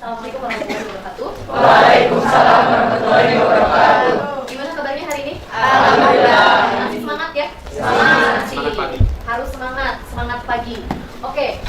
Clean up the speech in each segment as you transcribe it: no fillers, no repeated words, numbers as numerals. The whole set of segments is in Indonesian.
Assalamualaikum warahmatullahi wabarakatuh. Waalaikumsalam warahmatullahi wabarakatuh. Gimana kabarnya hari ini? Alhamdulillah. Masih semangat ya? Semangat. Semangat pagi. Harus semangat pagi. Oke,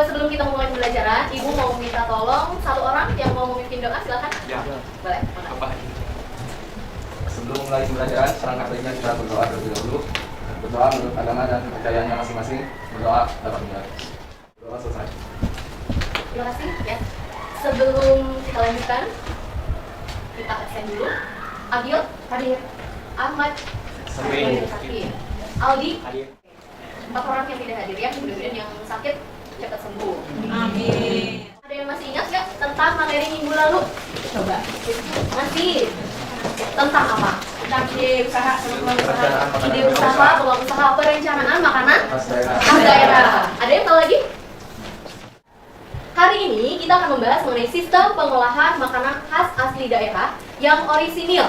sebelum kita mulai pembelajaran, Ibu mau minta tolong satu orang yang mau memimpin doa, silakan. Ya. Boleh. Sebelum mulai pembelajaran, selangkah baiknya kita berdoa terlebih dahulu. Berdoa menurut agama dan kepercayaannya masing-masing. Berdoa dapat dimulai. Berdoa selesai. Terima kasih ya. Sebelum kita lanjutkan, kita absen dulu. Agil hadir. Ahmad sakit. Aldi Hadir. 4 orang yang tidak hadir ya. Mudah-mudahan yang sakit cepat sembuh. Amin. Ada yang masih ingat nggak tentang materi minggu lalu? Coba. Masih. Tentang apa? Tentang ide usaha, Perencanaan makanan Ide usaha, peluang usaha, perencanaan makanan khas daerah. khas daerah. Ada yang tahu lagi? Hari ini kita akan membahas mengenai sistem pengolahan makanan khas asli daerah yang orisinil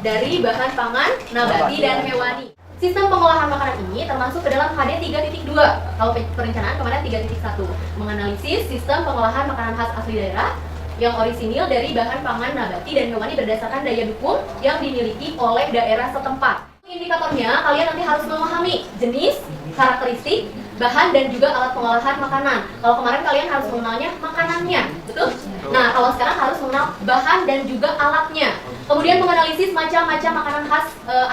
dari bahan pangan, nabati, dan hewani. Sistem pengolahan makanan ini termasuk ke dalam HD 3.2. Kalau perencanaan kemarin 3.1. Menganalisis sistem pengolahan makanan khas asli daerah yang orisinil dari bahan pangan, nabati, dan hewani berdasarkan daya dukung yang dimiliki oleh daerah setempat. Indikatornya, kalian nanti harus memahami jenis, karakteristik, bahan, dan juga alat pengolahan makanan. Kalau kemarin kalian harus mengenalnya makanannya, betul? Nah, kalau sekarang harus mengenal bahan dan juga alatnya. Kemudian menganalisis macam-macam makanan khas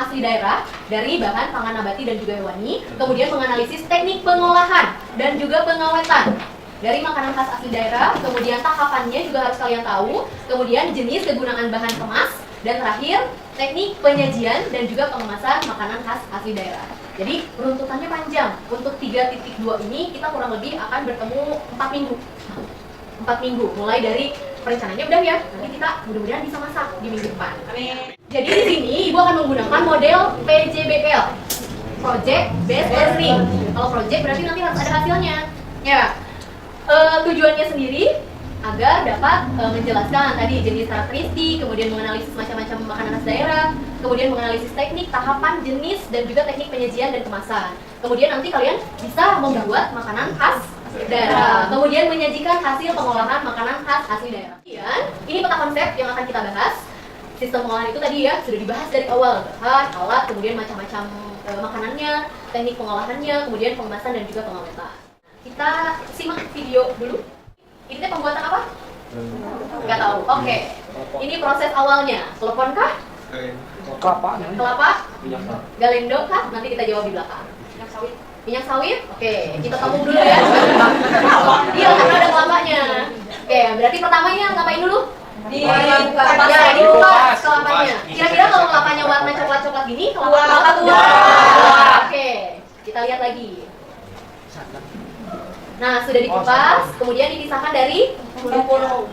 asli daerah dari bahan pangan, nabati, dan juga hewani. Kemudian menganalisis teknik pengolahan dan juga pengawetan dari makanan khas asli daerah. Kemudian tahapannya juga harus kalian tahu. Kemudian jenis kegunaan bahan kemas. Dan terakhir, teknik penyajian dan juga pengemasan makanan khas asli daerah. Jadi runtutannya panjang. Untuk 3.2 ini kita kurang lebih akan bertemu 4 minggu. 4 minggu, mulai dari perencanaannya udah ya. Nanti kita mudah-mudahan bisa masak di minggu depan. Amin. Jadi di sini Ibu akan menggunakan model PJBL, Project Based Learning. Kalau project berarti nanti harus ada hasilnya. Ya, tujuannya sendiri agar dapat menjelaskan tadi jenis karakteristik, kemudian menganalisis macam-macam makanan khas daerah, kemudian menganalisis teknik, tahapan, jenis, dan juga teknik penyajian dan kemasan. Kemudian nanti kalian bisa membuat makanan khas daerah, kemudian menyajikan hasil pengolahan makanan khas asli daerah. Kemudian, ini peta konsep yang akan kita bahas. Sistem pengolahan itu tadi ya, sudah dibahas dari awal. Bahan, alat, kemudian macam-macam makanannya, teknik pengolahannya, kemudian pengemasan dan juga pengawetan. Kita simak video dulu. Ini teh pembuatan apa? Nggak tahu. Oke. Ini proses awalnya. Telepon kah? Kelapa? Galendo kah? Nanti kita jawab di belakang. Minyak sawit? Oke, kita tabung dulu ya. Iya, karena ada kelapanya. Oke, berarti pertamanya ngapain dulu? Dikupas kelapanya. Kira-kira kalau kelapanya warna coklat-coklat gini, kelapa tua. Oke, kita lihat lagi. Nah, sudah dikupas, kemudian dipisahkan dari batok.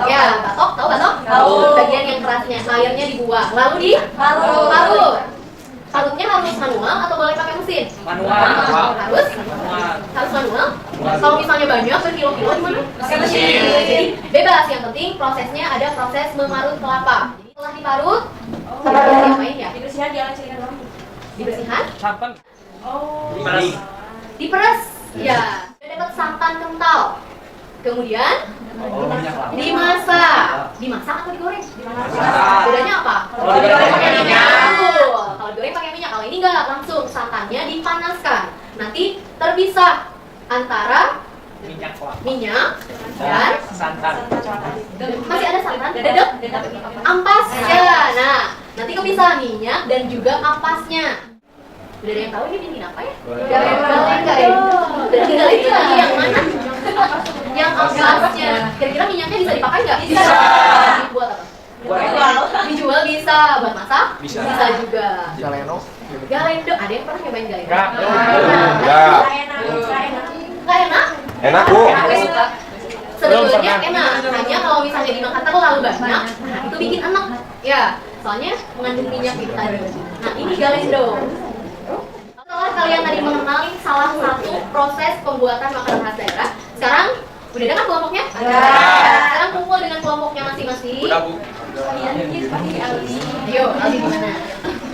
Ya, batok, tahu batok? Tahu. Bagian yang kerasnya, airnya dibuang, lalu diparut. Parutnya harus manual atau boleh pakai mesin? Manual. Harus manual. Kalau misalnya banyak berkilo-kilo gimana? Pakai mesin. Jadi bebas, yang penting prosesnya ada proses memarut kelapa. Jadi setelah diparut, diapain ya? Dibersihkan, dialan-cirikan dulu. Dibersihkan? Oh. Diperas. Ya, udah dapat santan kental. Kemudian dimasak. Dimasak atau digoreng? Dimasak. Bedanya apa? Kalau digoreng pakai minyak. Betul. Kalau digoreng pakai minyak. Kalau ini enggak, langsung santannya dipanaskan. Nanti terpisah antara minyak dan santan. masih ada santan, dedek, ampas. Ya, nah, nanti kepisah minyak dan juga ampasnya. Udah ada yang tahu ini bikin apa ya? Galeng enggak ya? Berarti galeng itu lagi yang mana? Yang ampasnya. Kira-kira minyaknya bisa dipakai nggak? Bisa. Dibuat apa? Dijual bisa. Buat masak? Bisa juga. Galeno. Galendo. Ada yang pernah nyobain galendo? Enggak. Nggak enak? Enak, Bu. Aku suka. Sebetulnya enak. Hanya kalau misalnya dimakan terlalu banyak, nah itu bikin enak. Ya, soalnya mengandung minyak itu tadi. Nah, ini galendo. Setelah kalian tadi mengenali salah satu proses pembuatan makanan khas daerah, sekarang udah ada kan kelompoknya? Ada. Sekarang kumpul dengan kelompoknya masing-masing. Udah, Bu. Ayo, Aldi gimana?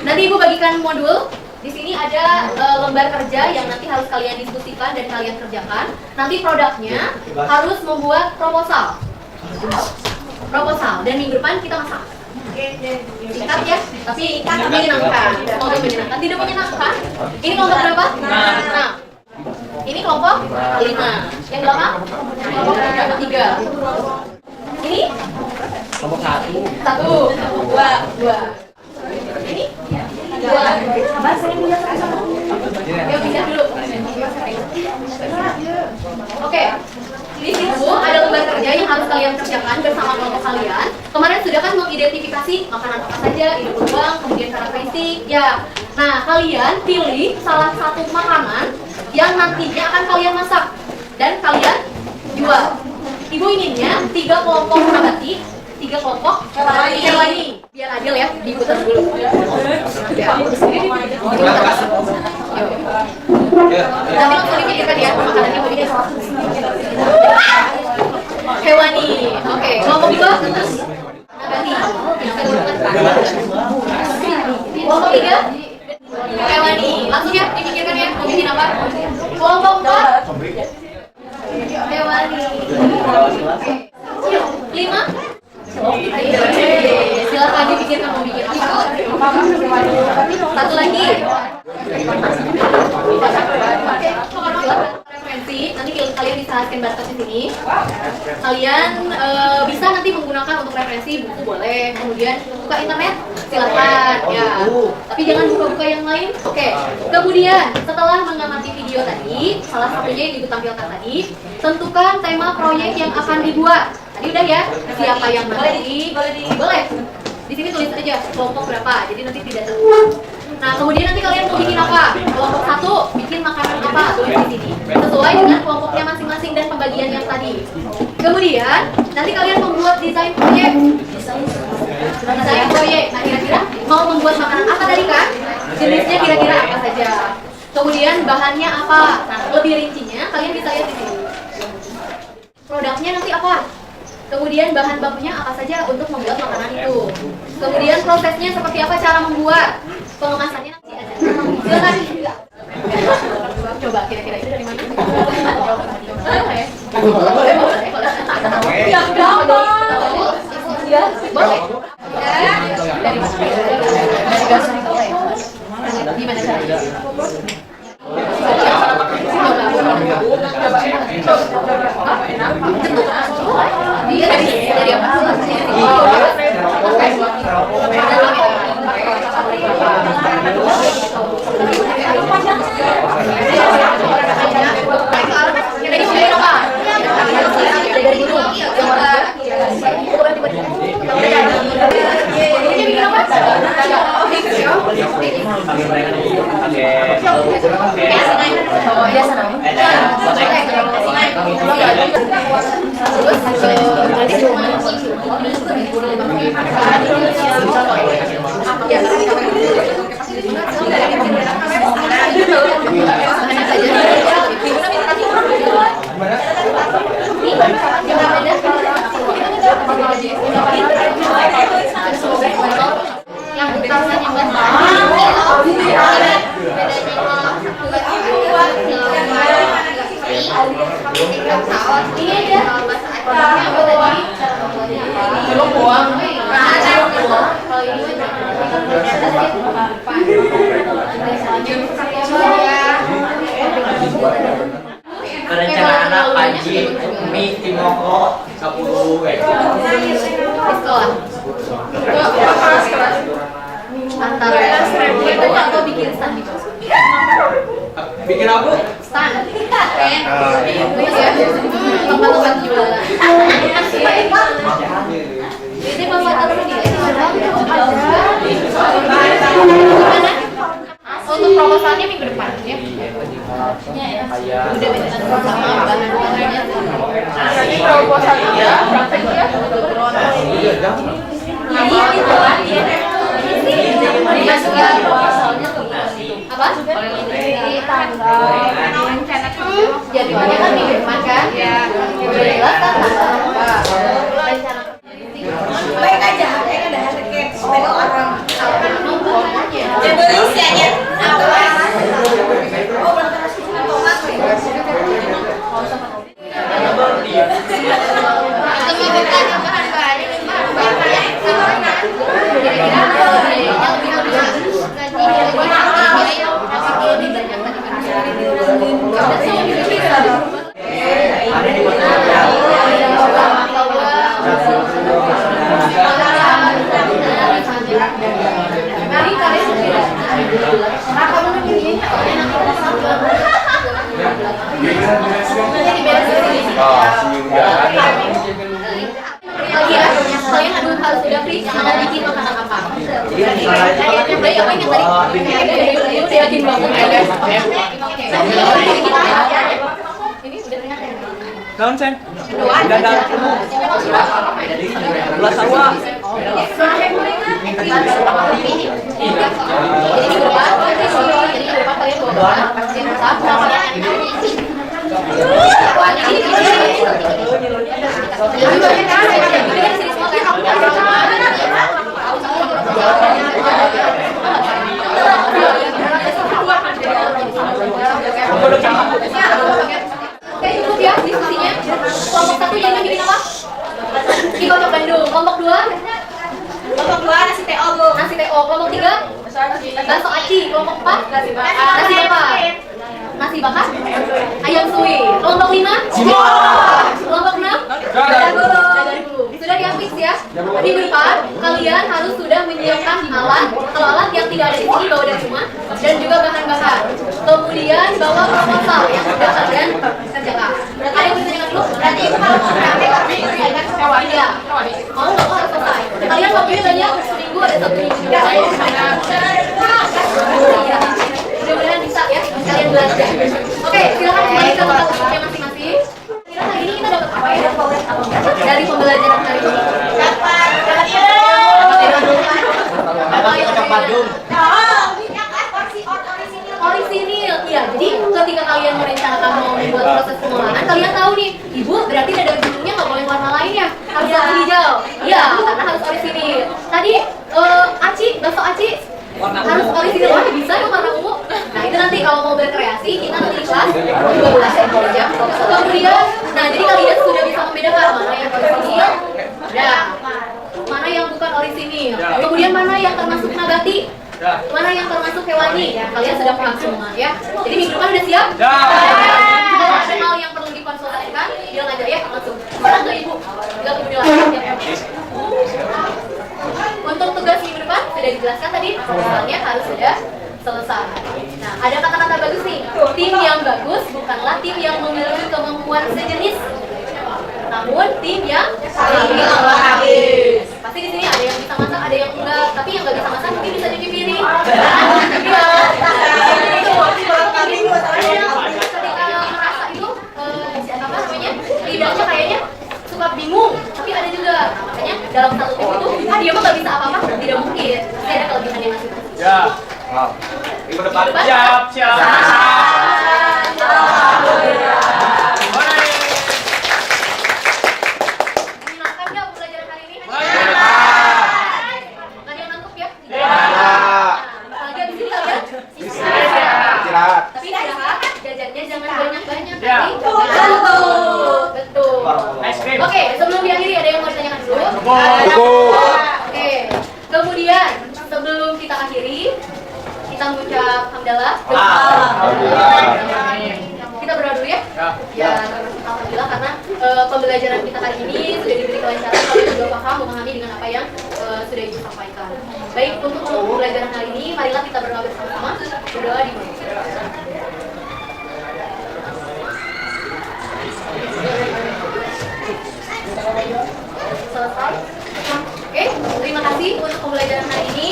Nanti Ibu bagikan modul Di sini ada lembar kerja yang nanti harus kalian diskusikan dan kalian kerjakan. Nanti produknya harus membuat proposal. Dan minggu depan kita masak. Singkat ya, tapi menyenangkan. Semoga menyenangkan. Tidak menyenangkan. Ini kelompok berapa? Nah. Ini kelompok 5. Yang belakang? Kelompok 3. Ini? Kelompok 1. 2. Ini? 2. Yuk pindah dulu. Oke. Di situ ada lembar kerja yang harus kalian kerjakan bersama kelompok kalian. Kemarin sudah kan mengidentifikasi makanan apa saja, ide peluang, kemudian karakteristik. Ya. Nah, kalian pilih salah satu makanan yang nantinya akan kalian masak dan kalian jual. Ibu inginnya 3 kelompok nabati, 3 kelompok hewani. Biar adil ya, diputar dulu. Nanti langsung dipikirkan ya makanannya mau bikin hewani. Oke, kelompok 2 nabati. Kelompok 3 hewani. Langsung ya dipikirkan ya mau bikin apa. Kelompok 4 hewani. 5 silakan dipikirkan mau bikin apa. Satu lagi. Referensi, nanti kalian bisa scan barcode di sini. Kalian bisa nanti menggunakan untuk referensi buku boleh, kemudian buka internet silakan ya. Tapi jangan buka-buka yang lain. Oke. Kemudian setelah mengamati video tadi, salah satunya yang ditampilkan tadi, tentukan tema proyek yang akan dibuat. Tadi udah ya, siapa yang nanti? Boleh. Di sini tulis aja kelompok berapa, jadi nanti tidak terlupa. Nah, kemudian nanti kalian mau bikin apa? Kelompok 1 bikin makanan apa? Tulis di sini. Sesuai dengan kelompoknya masing-masing dan pembagian yang tadi. Kemudian nanti kalian membuat desain proyek. Nah, kira-kira mau membuat makanan apa tadi kan? Jenisnya kira-kira apa saja? Kemudian bahannya apa? Nah, lebih rincinya kalian bisa lihat di sini. Produknya nanti apa? Kemudian bahan bakunya apa saja untuk membuat makanan itu. Kemudian prosesnya seperti apa cara membuat. Pengemasannya nanti ada. Silakan. Coba kira-kira itu dari mana? Boleh. Yang gampang. Ya, boleh. Dari mana? Gimana caranya? Dia dari apa? Perencanaan Panji Mi Timoko 10 antara itu atau bikin stand gitu. Bikin apa? Stand. Tempat-tempat jualan. Ini membuat apa nih? Untuk proposalnya minggu depan ya. Udah beneran sama bahan-bahannya. Jadi proposalnya prakteknya dimasukkan proposalnya tuh apa? Jadwalnya kan minggu depan kan? Iya. Udah jelas kan? Rencana. baik aja, ada harga orang. Kalau Indonesia ya. beres di sini. Oh, senyum ya. Lagi ya, kalian harus udah free mau bikin makanan apa? Baik, apa yang tadi? Udah yakin banget. Ini udah Naon Sen? Dadar umum. Belas sawah. jadi di depan kalian bawa Oke, cukup ya diskusinya. Kelompok 1 yang bikin apa? Di Kota Bandung. Kelompok 2? Kelompok 2 nasi TO, Bu. Nasi TO. Kelompok 3? Bakso aci. Kelompok 4? Nasi bakar. Nasi bakar? Ayam suwi. Kelompok 5? Kelompok 6? Dadar bulu. Sudah diapis ya? Di depan kalian harus sudah menyiapkan alat. Kalau alat yang tidak ada di sini bawa dari rumah dan juga bahan bakar. Kemudian bawa proposal yang sudah kalian kerjakan. Ada yang bertanya dulu? Berarti itu kalau mau berangkat iya. Mau nggak harus selesai. Kalian waktunya banyak, seminggu ada 1 minggu juga. Mudah-mudahan bisa ya, kalian belajar. Oke, silakan kembali ke tempat duduknya masing-masing. Kira hari ini kita dapat apa ya? Dari pembelajaran hari ini. Orisinil, iya. Jadi ketika kalian merencanakan mau membuat proses pengolahan, kalian tahu nih, ibu berarti dadar gulungnya nggak boleh warna lain ya, harus warna hijau. Iya, karena harus orisinil. Tadi aci, bakso aci harus orisinil lagi bisa yang warna ungu. Nah itu nanti kalau mau berkreasi kita nanti di kelas 12 jam. Kemudian, nah jadi kalian sudah bisa membedakan mana yang orisinil, mana yang bukan orisinil. Kemudian mana yang termasuk nabati, mana yang termasuk hewani. Kalian sudah paham semua ya. Jadi minggu depan udah siap? Kalau ada hal yang perlu dikonsultasikan, bilang aja ya langsung. Mana nggak ibu? Nggak perlu dilakukan ya. Untuk tugas minggu depan sudah dijelaskan tadi, soalnya harus sudah selesai. Nah, ada kata-kata bagus nih. Tim yang bagus bukanlah tim yang memiliki kemampuan sejenis, namun tim yang saling habis. Pasti di sini ada yang bisa masak, ada yang enggak. Tapi yang nggak bisa masak mungkin bisa cuci piring. Ketika merasa itu apa namanya lidahnya kayaknya suka bingung, tapi ada juga. Nah, makanya dalam satu tim itu dia mah nggak bisa apa-apa, tidak mungkin. Pasti ada kelebihannya masing-masing. Ya. Minggu depan. Siap. Menyenangkan nggak pembelajaran hari ini? Nggak ada yang nangkep ya? Apalagi di sini kalian? Istirahat. Tapi istirahat, jajannya jangan banyak-banyak. Ya. Betul. Ice cream. Oke, sebelum diakhiri ada yang mau ditanyakan dulu? Oke. Kemudian sebelum kita akhiri, kita mengucap hamdalah. Kita berdoa dulu ya. Ya, alhamdulillah karena pembelajaran kita hari ini sudah diberi kelancaran, kalian juga paham memahami dengan apa yang sudah ibu sampaikan. Baik, untuk pembelajaran hari ini, marilah kita berdoa bersama-sama. Berdoa di mana? Selesai. Oke, terima kasih untuk pembelajaran hari ini.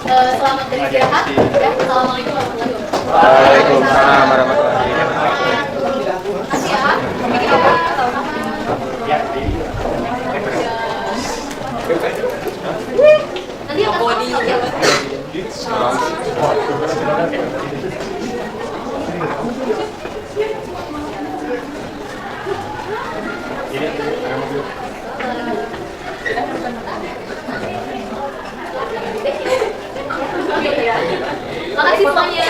Selamat beristirahat. Ya, assalamualaikum warahmatullahi wabarakatuh. Waalaikumsalam warahmatullahi Terima kasih ya. Sampai kita sama-sama. Nanti akan masuk ya. Makasih semuanya.